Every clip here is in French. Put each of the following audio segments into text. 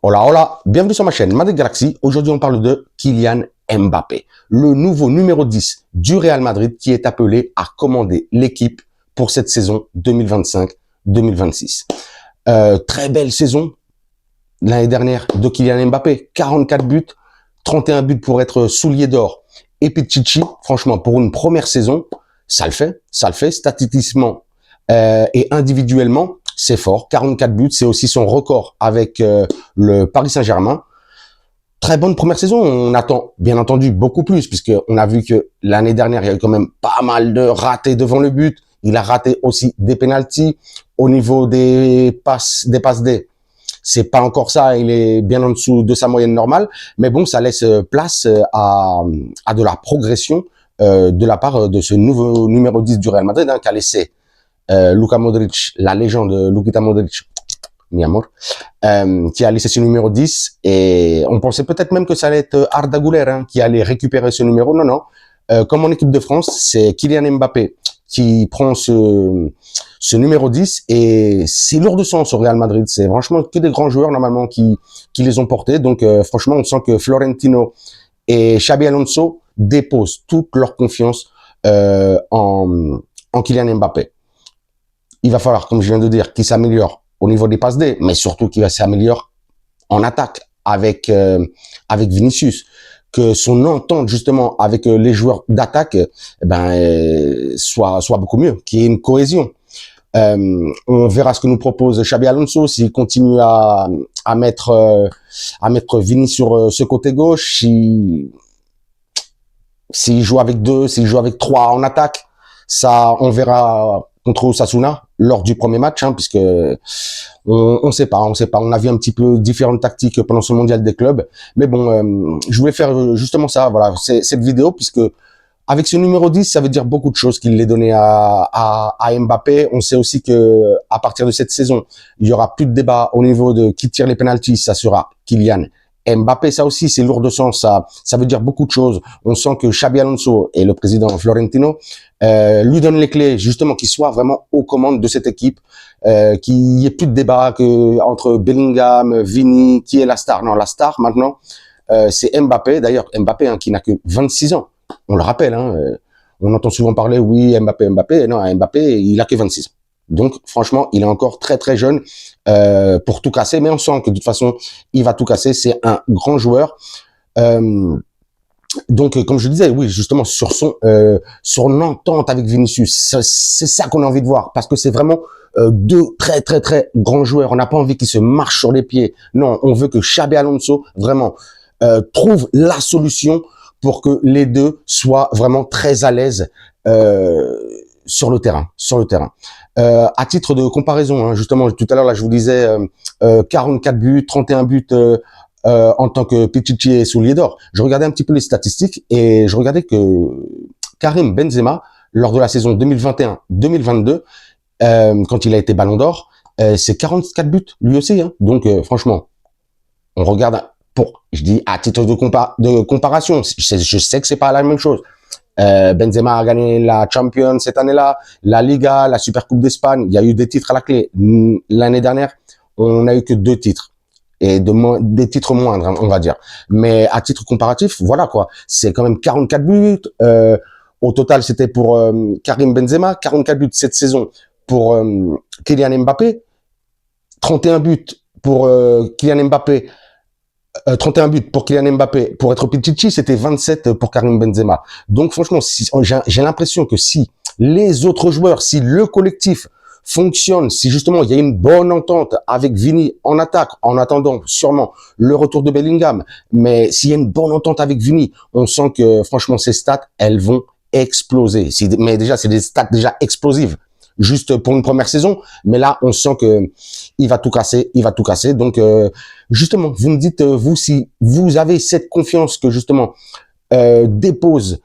Hola, hola, bienvenue sur ma chaîne Madrid Galaxy. Aujourd'hui, on parle de Kylian Mbappé, le nouveau numéro 10 du Real Madrid qui est appelé à commander l'équipe pour cette saison 2025-2026. Très belle saison l'année dernière de Kylian Mbappé, 44 buts, 31 buts pour être soulier d'or et Pichichi. Franchement, pour une première saison, ça le fait statistiquement et individuellement. C'est fort, 44 buts, c'est aussi son record avec le Paris Saint-Germain. Très bonne première saison, on attend bien entendu beaucoup plus, puisqu'on a vu que l'année dernière, il y a eu quand même pas mal de ratés devant le but. Il a raté aussi des pénaltys. Au niveau des passes D, c'est pas encore ça, il est bien en dessous de sa moyenne normale, mais bon, ça laisse place à de la progression de la part de ce nouveau numéro 10 du Real Madrid, qui a laissé Luka Modric, la légende Luka Modric, mi amor, qui a laissé ce numéro 10, et on pensait peut-être même que ça allait être Arda Güler qui allait récupérer ce numéro. Non. Comme en équipe de France, c'est Kylian Mbappé qui prend ce numéro 10, et c'est lourd de sens au Real Madrid. C'est franchement que des grands joueurs normalement qui les ont portés. Donc franchement, on sent que Florentino et Xabi Alonso déposent toute leur confiance en Kylian Mbappé. Il va falloir, comme je viens de dire, qu'il s'améliore au niveau des passes D, mais surtout qu'il va s'améliorer en attaque avec Vinicius, que son entente justement avec les joueurs d'attaque soit beaucoup mieux, qu'il y ait une cohésion. On verra ce que nous propose Xabi Alonso, s'il continue à mettre Vini sur ce côté gauche, s'il joue avec 2, s'il joue avec 3 en attaque. Ça, on verra contre Osasuna lors du premier match, puisque on sait pas. On a vu un petit peu différentes tactiques pendant ce mondial des clubs, mais bon, je voulais faire justement ça, voilà, cette vidéo, puisque avec ce numéro 10, ça veut dire beaucoup de choses qu'il l'ait donné à Mbappé. On sait aussi que à partir de cette saison, il y aura plus de débat au niveau de qui tire les pénaltys, ça sera Kylian Mbappé. Ça aussi, c'est lourd de sens, ça veut dire beaucoup de choses. On sent que Xabi Alonso et le président Florentino lui donnent les clés, justement, qu'il soit vraiment aux commandes de cette équipe, qu'il n'y ait plus de débat entre Bellingham, Vini, qui est la star. Non, la star maintenant, c'est Mbappé. D'ailleurs, Mbappé qui n'a que 26 ans. On le rappelle, on entend souvent parler, oui, Mbappé. Non, Mbappé, il a que 26 ans. Donc, franchement, il est encore très, très jeune pour tout casser. Mais on sent que de toute façon, il va tout casser. C'est un grand joueur. Donc, comme je disais, oui, justement, sur son entente avec Vinicius, c'est ça qu'on a envie de voir. Parce que c'est vraiment deux très, très, très grands joueurs. On n'a pas envie qu'ils se marchent sur les pieds. Non, on veut que Xabi Alonso, vraiment, trouve la solution pour que les deux soient vraiment très à l'aise sur le terrain. À titre de comparaison, justement, tout à l'heure, là, je vous disais 44 buts, 31 buts en tant que Pichichi et soulier d'or. Je regardais un petit peu les statistiques et je regardais que Karim Benzema, lors de la saison 2021-2022, quand il a été Ballon d'Or, c'est 44 buts, lui aussi. Donc, franchement, on regarde... je dis à titre de comparaison, je sais que c'est pas la même chose. Benzema a gagné la Champions cette année-là, la Liga, la Super Coupe d'Espagne. Il y a eu des titres à la clé. L'année dernière, on n'a eu que 2 titres et des titres moindres, on va dire. Mais à titre comparatif, voilà quoi. C'est quand même 44 buts. Au total, c'était pour Karim Benzema, 44 buts cette saison pour Kylian Mbappé, 31 buts pour Kylian Mbappé. 31 buts pour Kylian Mbappé. Pour être Pichichi, c'était 27 pour Karim Benzema. Donc franchement, j'ai l'impression que si les autres joueurs, si le collectif fonctionne, si justement il y a une bonne entente avec Vini en attaque, en attendant sûrement le retour de Bellingham, mais s'il y a une bonne entente avec Vini, on sent que franchement ces stats, elles vont exploser. Mais déjà, c'est des stats déjà explosives, juste pour une première saison, mais là on sent que il va tout casser. Donc justement, vous me dites vous si vous avez cette confiance que justement dépose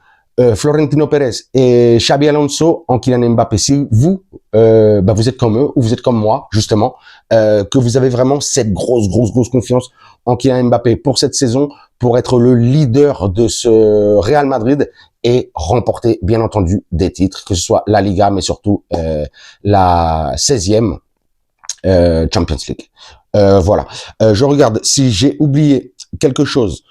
Florentino Pérez et Xabi Alonso en Kylian Mbappé. Si vous vous êtes comme eux ou vous êtes comme moi justement, que vous avez vraiment cette grosse confiance en Kylian Mbappé pour cette saison, pour être le leader de ce Real Madrid et remporter bien entendu des titres, que ce soit la Liga mais surtout la 16e Champions League. Voilà. Je regarde si j'ai oublié quelque chose.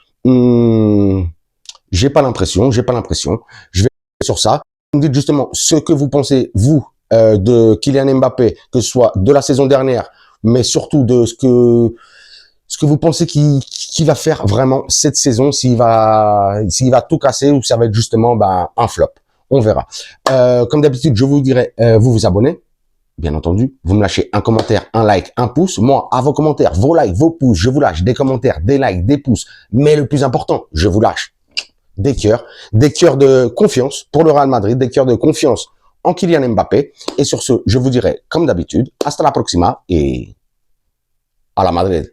J'ai pas l'impression. Je vais sur ça. Vous me dites justement ce que vous pensez, vous, de Kylian Mbappé, que ce soit de la saison dernière, mais surtout de ce que vous pensez qu'il va faire vraiment cette saison, s'il va tout casser ou ça va être justement un flop. On verra. Comme d'habitude, je vous dirai, vous vous abonnez. Bien entendu, vous me lâchez un commentaire, un like, un pouce. Moi, à vos commentaires, vos likes, vos pouces, je vous lâche des commentaires, des likes, des pouces. Mais le plus important, je vous lâche des cœurs de confiance pour le Real Madrid, des cœurs de confiance en Kylian Mbappé. Et sur ce, je vous dirai, comme d'habitude, hasta la próxima et à la Madrid.